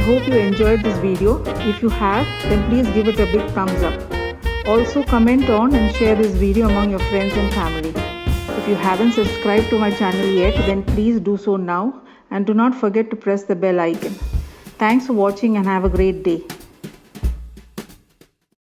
hope you enjoyed this video. If you have, then please give it a big thumbs up. Also comment on and share this video among your friends and family. If you haven't subscribed to my channel yet, then please do so now and do not forget to press the bell icon. Thanks for watching and have a great day.